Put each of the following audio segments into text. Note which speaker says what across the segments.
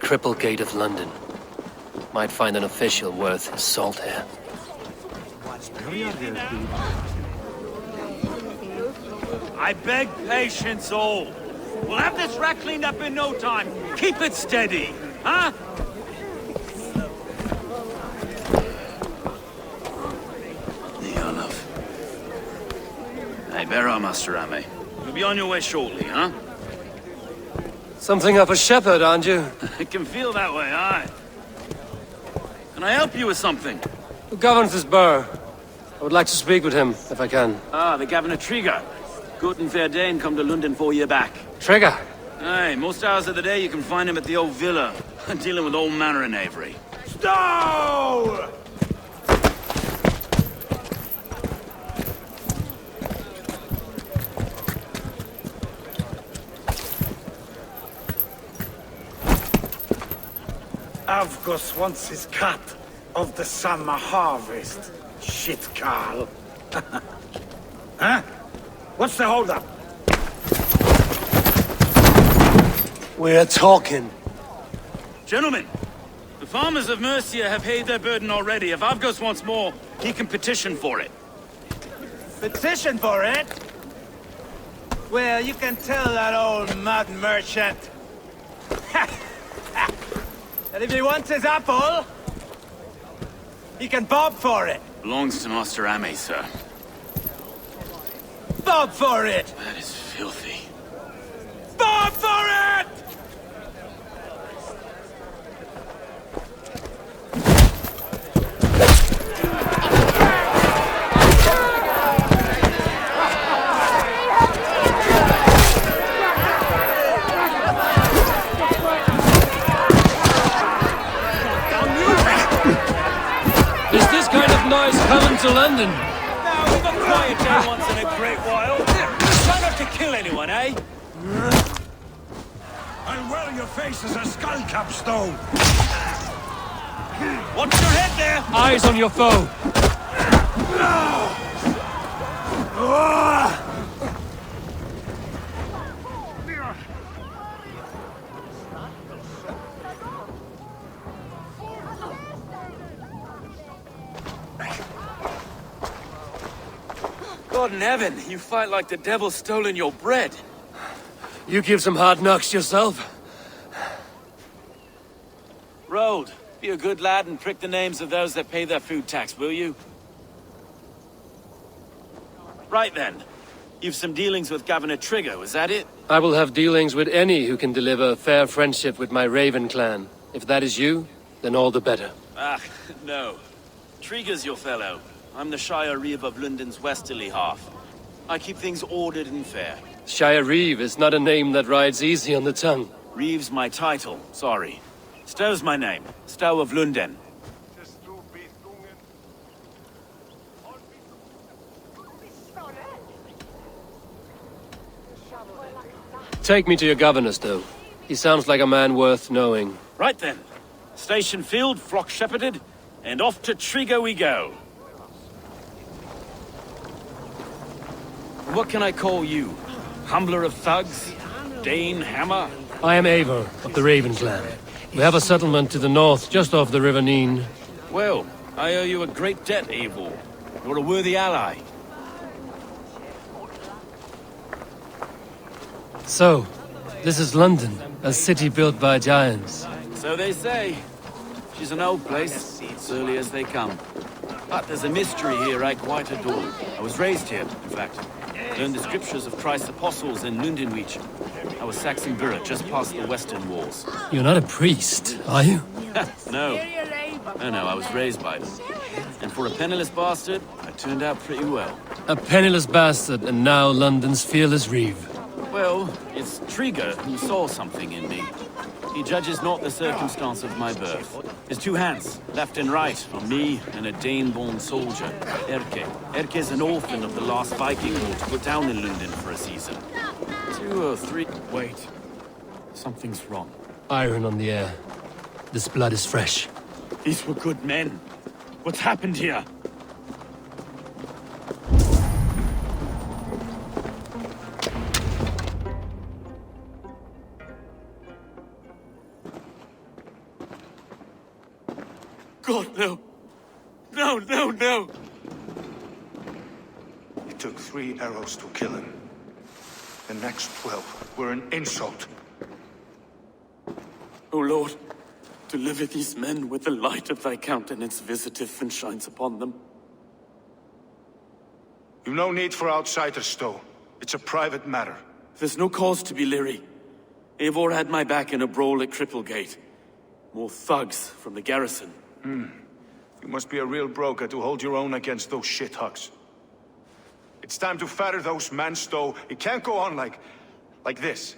Speaker 1: Triple Gate of London. Might find an official worth his salt here.
Speaker 2: I beg patience, all. We'll have this wreck cleaned up in no time. Keep it steady, huh? Hey, bear our Master Ame. You'll be on your way shortly, huh?
Speaker 1: Something of a shepherd, aren't you?
Speaker 2: It can feel that way, aye. Can I help you with something?
Speaker 1: Who governs this burr? I would like to speak with him, if I can.
Speaker 2: Ah, the Governor Trigger. Good and fair Dane come to London 4 year back.
Speaker 1: Trigger?
Speaker 2: Aye, most hours of the day you can find him at the old villa, dealing with all manner of knavery. Stow!
Speaker 3: Avgos wants his cut of the summer harvest. Shit, Carl. Huh? What's the holdup?
Speaker 1: We're talking.
Speaker 2: Gentlemen, the farmers of Mercia have paid their burden already. If Avgos wants more, he can petition for it.
Speaker 3: Petition for it? Well, you can tell that old mud merchant that if he wants his apple, he can bob for it.
Speaker 2: Belongs to Master Ame, sir.
Speaker 3: Bob for it!
Speaker 2: That is filthy.
Speaker 3: Bob for it!
Speaker 1: Is this kind of noise coming to London?
Speaker 2: Now, we've a quiet day once in a great while. Try not to kill anyone, eh?
Speaker 3: I'll wear your face as a skull capstone.
Speaker 2: Watch your head there!
Speaker 1: Eyes on your foe.
Speaker 2: God in heaven, you fight like the devil's stolen your bread.
Speaker 1: You give some hard knocks yourself.
Speaker 2: Road, be a good lad and prick the names of those that pay their food tax, will you? Right then. You've some dealings with Governor Trigger, was that it?
Speaker 1: I will have dealings with any who can deliver a fair friendship with my Raven clan. If that is you, then all the better.
Speaker 2: Ah, no. Trigger's your fellow. I'm the Shire Reeve of London's westerly half. I keep things ordered and fair.
Speaker 1: Shire Reeve is not a name that rides easy on the tongue.
Speaker 2: Reeve's my title, sorry. Stow's my name. Stow of London.
Speaker 1: Take me to your governor, Stow. He sounds like a man worth knowing.
Speaker 2: Right then. Station filled, flock shepherded, and off to Trigger we go. What can I call you? Humbler of thugs? Dane Hammer?
Speaker 1: I am Eivor, of the Raven clan. We have a settlement to the north, just off the River Nene.
Speaker 2: Well, I owe you a great debt, Eivor. You're a worthy ally.
Speaker 1: So, this is London, a city built by giants.
Speaker 2: So they say. She's an old place, as early as they come. But there's a mystery here I quite adore. I was raised here, in fact. Learned the scriptures of Christ's apostles in Lundenwich. I was Saxon Borough, just past the western walls.
Speaker 1: You're not a priest, are you?
Speaker 2: No. No, I was raised by them. And for a penniless bastard, I turned out pretty well.
Speaker 1: A penniless bastard, and now London's fearless Reeve.
Speaker 2: Well, it's Trigger who saw something in me. He judges not the circumstance of my birth. His two hands, left and right, on me and a Dane-born soldier, Erke. Erke is an orphan of the last Viking war to put down in London for a season. 2 or 3... Wait. Something's wrong.
Speaker 1: Iron on the air. This blood is fresh.
Speaker 2: These were good men. What's happened here? God, no. No, no, no!
Speaker 4: It took 3 arrows to kill him. The next 12 were an insult.
Speaker 2: O Lord, deliver these men with the light of thy countenance visiteth and shines upon them.
Speaker 4: You've no need for outsiders, Stowe. It's a private matter.
Speaker 2: There's no cause to be leery. Eivor had my back in a brawl at Cripplegate. More thugs from the garrison.
Speaker 4: You must be a real broker to hold your own against those shithugs. It's time to fatter those men, Stowe. It can't go on like this.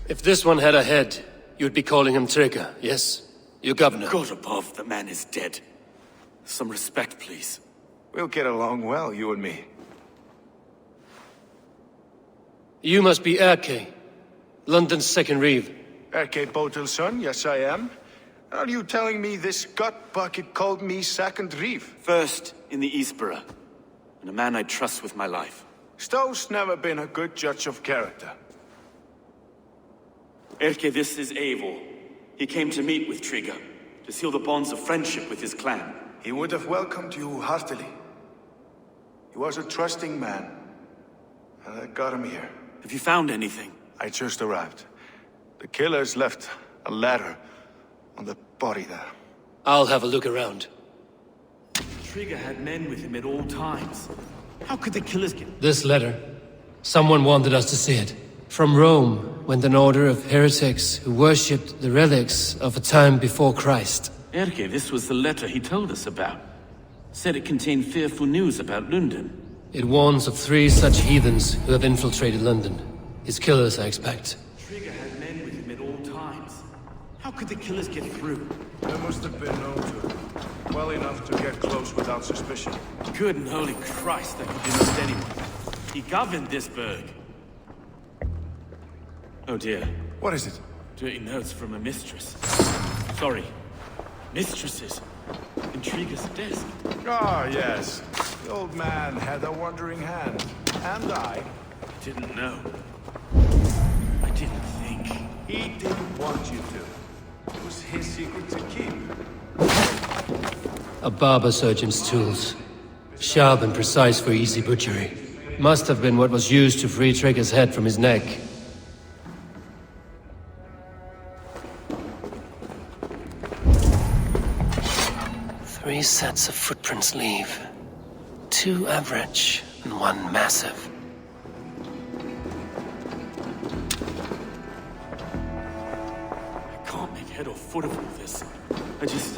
Speaker 1: If this one had a head, you'd be calling him Trigger, yes? Your governor.
Speaker 2: God above, the man is dead. Some respect, please.
Speaker 4: We'll get along well, you and me.
Speaker 1: You must be Erke, London's second reeve.
Speaker 4: Erke Botel's son, yes I am. Are you telling me this gut bucket called me second reeve?
Speaker 2: First in the Eastborough, and a man I trust with my life.
Speaker 4: Stowe's never been a good judge of character.
Speaker 2: Erke, this is Eivor. He came to meet with Trigger, to seal the bonds of friendship with his clan.
Speaker 4: He would have welcomed you heartily. He was a trusting man, and I got him here.
Speaker 2: Have you found anything?
Speaker 4: I just arrived. The killers left a letter on the body there.
Speaker 1: I'll have a look around.
Speaker 2: Trigger had men with him at all times. How could the killers get...
Speaker 1: This letter. Someone wanted us to see it. From Rome went an order of heretics who worshipped the relics of a time before Christ.
Speaker 2: Erke, this was the letter he told us about. Said it contained fearful news about London.
Speaker 1: It warns of 3 such heathens who have infiltrated London. His killers, I expect.
Speaker 2: Trigger had men with him at all times. How could the killers get through?
Speaker 4: There must have been known to him. Well enough to get close without suspicion.
Speaker 2: Good and holy Christ, that could be most anyone. He governed this burg. Oh dear.
Speaker 4: What is it?
Speaker 2: Dirty notes from a mistress. Sorry. Mistresses. In Trigger's desk.
Speaker 4: Ah, yes. The old man had a wandering hand. And I
Speaker 2: Didn't know. I didn't think.
Speaker 4: He didn't want you to. It was his secret to keep.
Speaker 1: A barber surgeon's tools. Sharp and precise for easy butchery. Must have been what was used to free Trigger's head from his neck. Three sets of footprints leave. 2 average and 1 massive.
Speaker 2: I can't make head or foot of all this. I just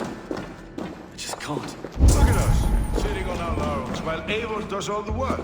Speaker 2: can't.
Speaker 4: Look at us, sitting on our laurels while Eivor does all the work.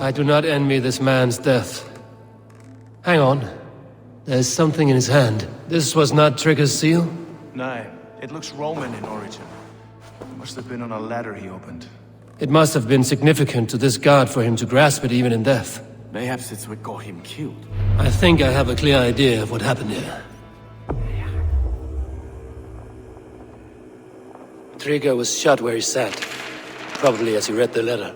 Speaker 1: I do not envy this man's death. Hang on. There's something in his hand. This was not Trigger's seal?
Speaker 4: No, it looks Roman in origin. Must have been on a ladder he opened.
Speaker 1: It must have been significant to this god for him to grasp it even in death.
Speaker 2: Mayhaps it's what got him killed.
Speaker 1: I think I have a clear idea of what happened here. Trigger was shot where he sat. Probably as he read the letter.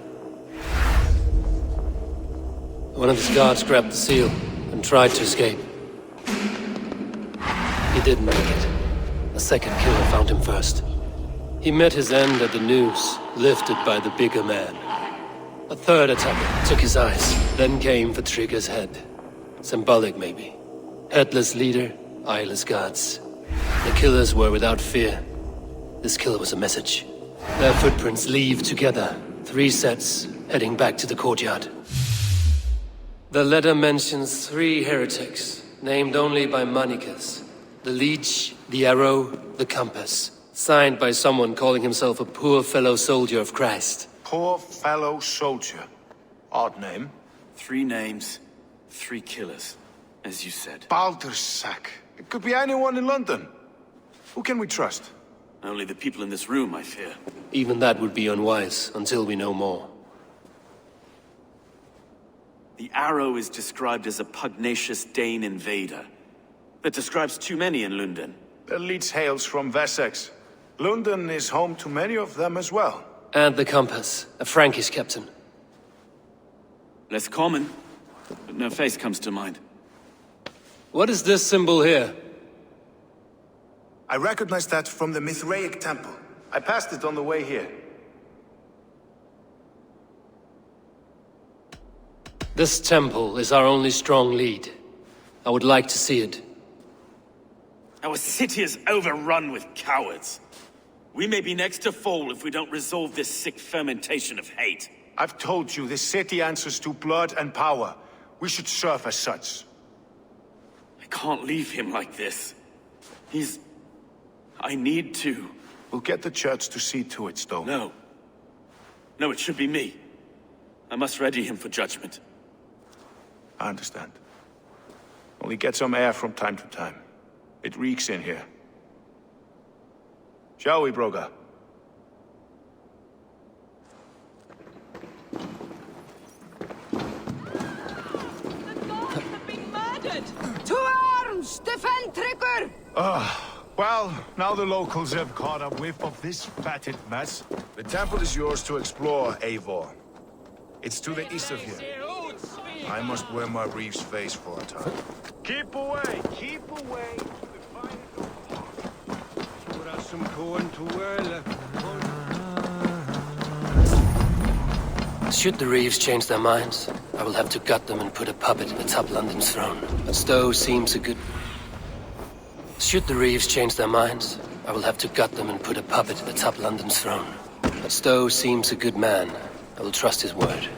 Speaker 1: One of his guards grabbed the seal and tried to escape. He didn't make it. A second killer found him first. He met his end at the noose, lifted by the bigger man. A third attacker took his eyes, then came for Trigger's head. Symbolic, maybe. Headless leader, eyeless guards. The killers were without fear. This killer was a message. Their footprints leave together, 3 sets, heading back to the courtyard. The letter mentions 3 heretics, named only by monikers. The leech, the arrow, the compass. Signed by someone calling himself a poor fellow soldier of Christ.
Speaker 4: Poor fellow soldier. Odd name.
Speaker 2: 3 names, 3 killers, as you said.
Speaker 4: Baldersack. It could be anyone in London. Who can we trust?
Speaker 2: Only the people in this room, I fear.
Speaker 1: Even that would be unwise, until we know more.
Speaker 2: The arrow is described as a pugnacious Dane invader. That describes too many in London.
Speaker 4: The leech hails from Wessex. London is home to many of them as well.
Speaker 1: And the compass, a Frankish captain.
Speaker 2: Less common, but no face comes to mind.
Speaker 1: What is this symbol here?
Speaker 4: I recognize that from the Mithraic temple. I passed it on the way here.
Speaker 1: This temple is our only strong lead. I would like to see it.
Speaker 2: Our city is overrun with cowards. We may be next to fall if we don't resolve this sick fermentation of hate.
Speaker 4: I've told you, this city answers to blood and power. We should serve as such.
Speaker 2: I can't leave him like this. I need to.
Speaker 4: We'll get the church to see to it, Stone.
Speaker 2: No. No, it should be me. I must ready him for judgment.
Speaker 4: I understand. Only get some air from time to time. It reeks in here. Shall we, Broga?
Speaker 5: The gods have been murdered! To arms! Defend Trigger!
Speaker 4: Well, now the locals have caught a whiff of this fatted mess. The temple is yours to explore, Eivor. It's to the east of here. I must wear my Reeve's face for a time. Keep away! Keep away!
Speaker 1: Should the Reeves change their minds, I will have to gut them and put a puppet atop London's throne. But Stowe seems a good... Should the Reeves change their minds, I will have to gut them and put a puppet atop London's throne. But Stowe seems a good man. I will trust his word.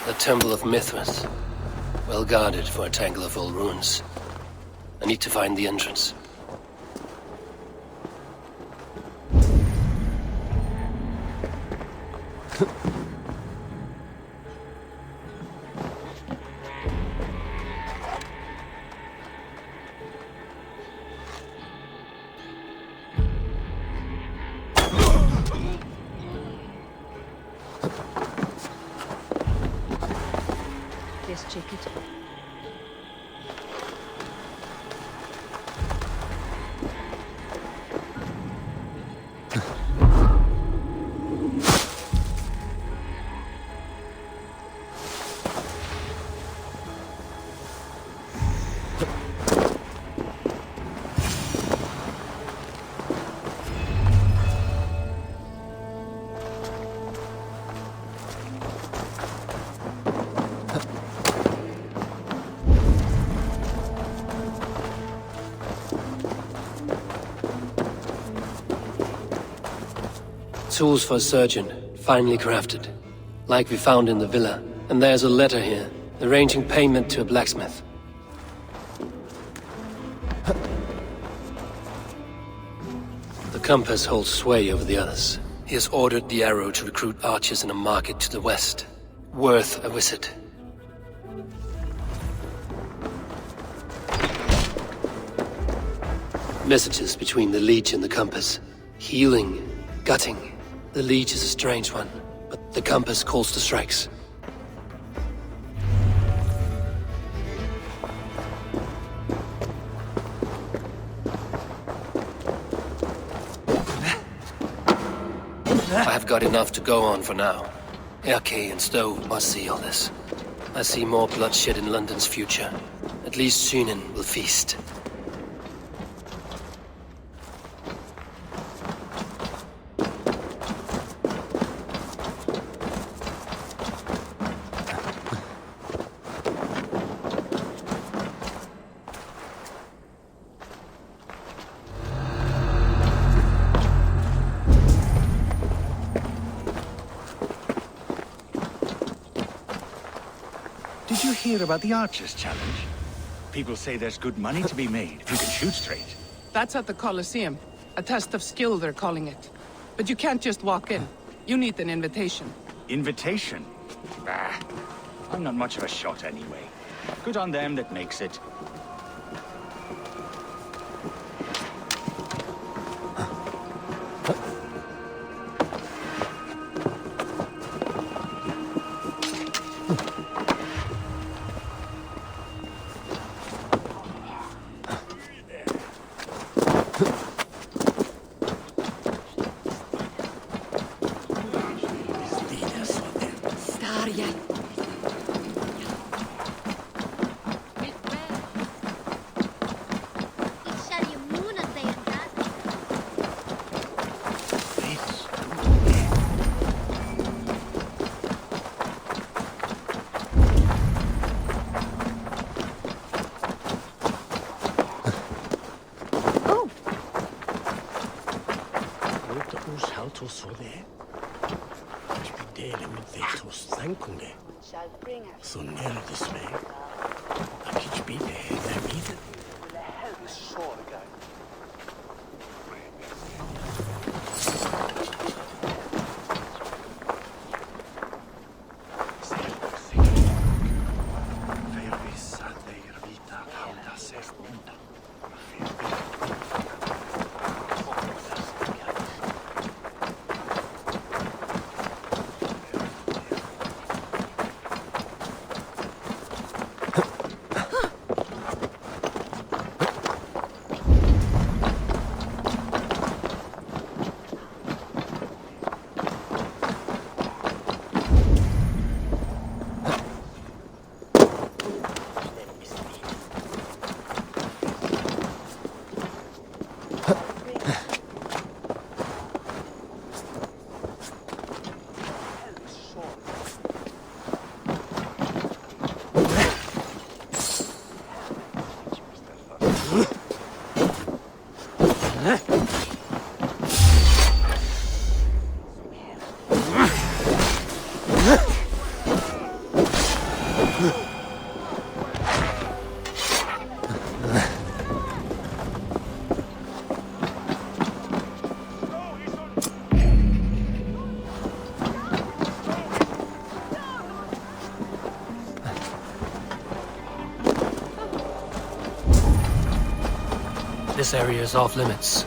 Speaker 1: The Temple of Mithras. Well guarded for a tangle of old ruins. I need to find the entrance.
Speaker 5: Let's check it.
Speaker 1: Tools for a surgeon, finely crafted. Like we found in the villa. And there's a letter here, arranging payment to a blacksmith. The compass holds sway over the others. He has ordered the arrow to recruit archers in a market to the west. Worth a visit. Messages between the leech and the compass. Healing, gutting. The leech is a strange one, but the compass calls to strikes. I have got enough to go on for now. Erke and Stowe must see all this. I see more bloodshed in London's future. At least Synen will feast.
Speaker 6: Did you hear about the Archers Challenge? People say there's good money to be made if you can shoot straight.
Speaker 7: That's at the Colosseum. A test of skill, they're calling it. But you can't just walk in. You need an invitation.
Speaker 6: Invitation? Bah, I'm not much of a shot anyway. Good on them that makes it.
Speaker 1: This area is off limits.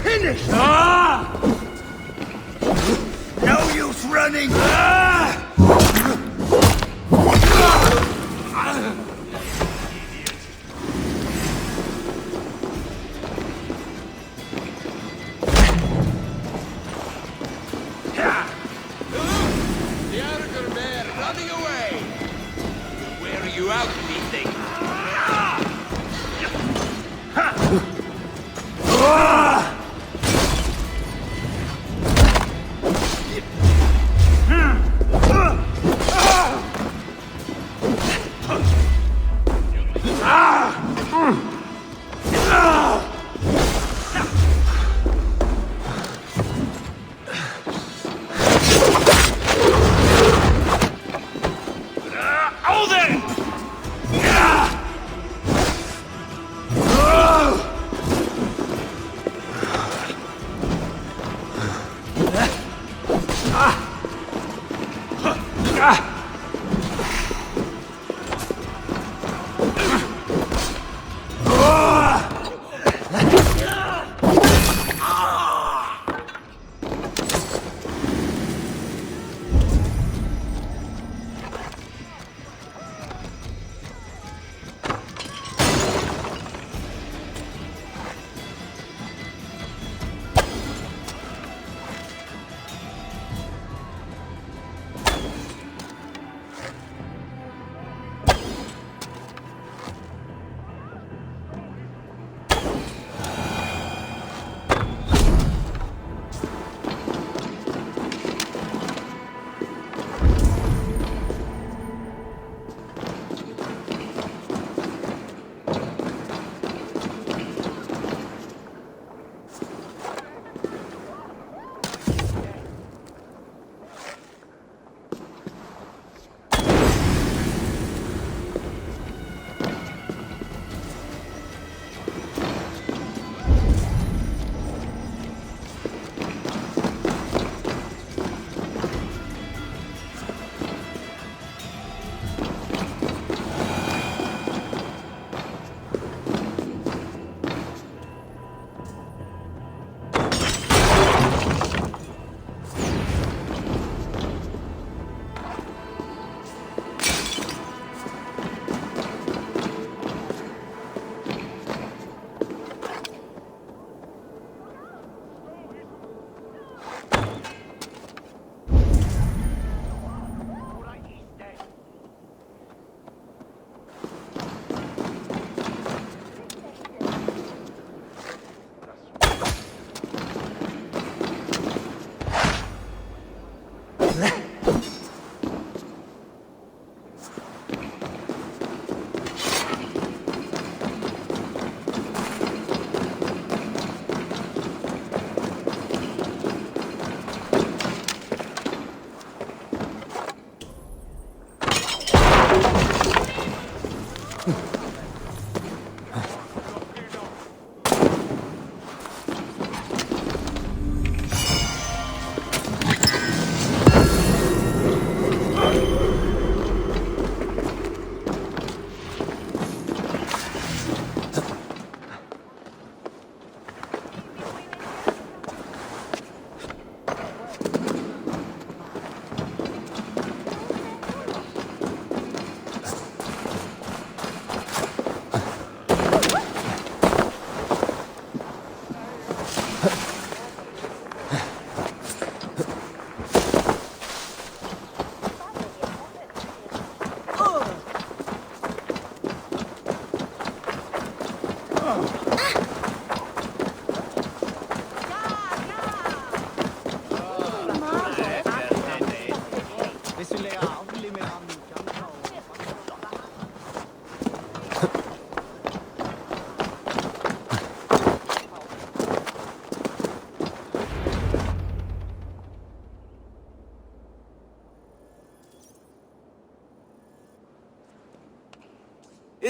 Speaker 3: Finish! Ah! No use running! Ah!
Speaker 2: The outer bear running away! Where are you out, these things?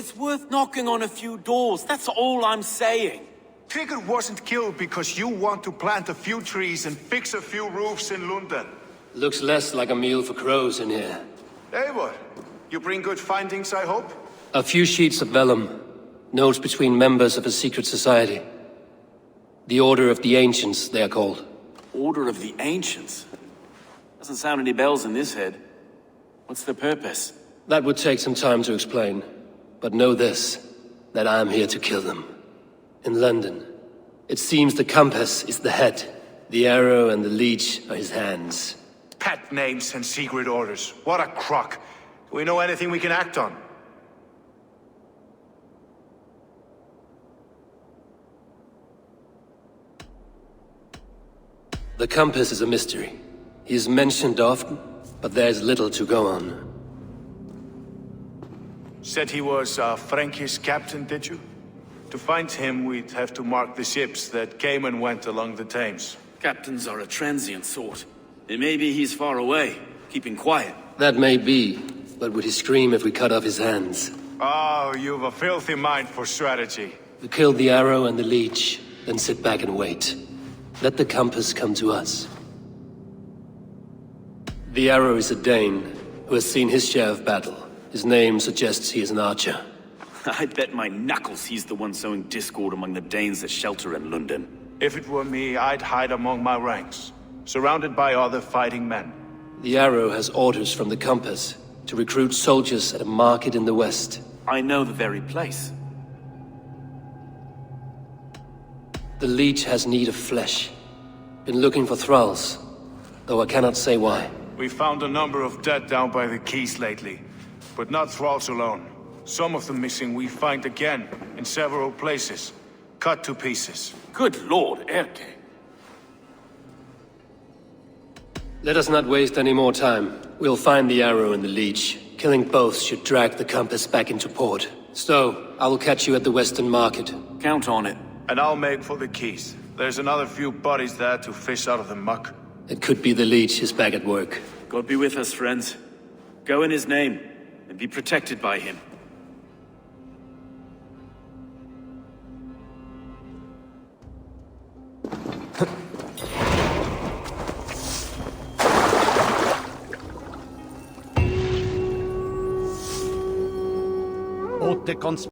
Speaker 2: It's worth knocking on a few doors, that's all I'm saying.
Speaker 4: Trigger wasn't killed because you want to plant a few trees and fix a few roofs in London.
Speaker 1: Looks less like a meal for crows in here.
Speaker 4: Eivor, you bring good findings, I hope?
Speaker 1: A few sheets of vellum. Notes between members of a secret society. The Order of the Ancients, they are called.
Speaker 2: Order of the Ancients? Doesn't sound any bells in this head. What's their purpose?
Speaker 1: That would take some time to explain. But know this, that I am here to kill them. In London, it seems the compass is the head. The arrow and the leech are his hands.
Speaker 4: Pet names and secret orders. What a crock. Do we know anything we can act on?
Speaker 1: The compass is a mystery. He is mentioned often, but there's little to go on.
Speaker 4: Said he was a Frankish captain, did you? To find him, we'd have to mark the ships that came and went along the Thames.
Speaker 2: Captains are a transient sort. It may be he's far away, keeping quiet.
Speaker 1: That may be, but would he scream if we cut off his hands?
Speaker 4: Oh, you've a filthy mind for strategy.
Speaker 1: We kill the arrow and the leech, then sit back and wait. Let the compass come to us. The arrow is a Dane, who has seen his share of battle. His name suggests he is an archer.
Speaker 2: I'd bet my knuckles he's the one sowing discord among the Danes that shelter in London.
Speaker 4: If it were me, I'd hide among my ranks, surrounded by other fighting men.
Speaker 1: The arrow has orders from the compass to recruit soldiers at a market in the west.
Speaker 2: I know the very place.
Speaker 1: The leech has need of flesh. Been looking for thralls, though I cannot say why.
Speaker 4: We found a number of dead down by the quays lately, but not thralls alone. Some of the missing we find again in several places, cut to pieces.
Speaker 2: Good lord, Erke.
Speaker 1: Let us not waste any more time. We'll find the arrow and the leech. Killing both should drag the compass back into port. So, I will catch you at the western market.
Speaker 2: Count on it.
Speaker 4: And I'll make for the quays. There's another few bodies there to fish out of the muck.
Speaker 1: It could be the leech is back at work.
Speaker 2: God be with us, friends. Go in his name, and be protected by him.
Speaker 8: Återkomst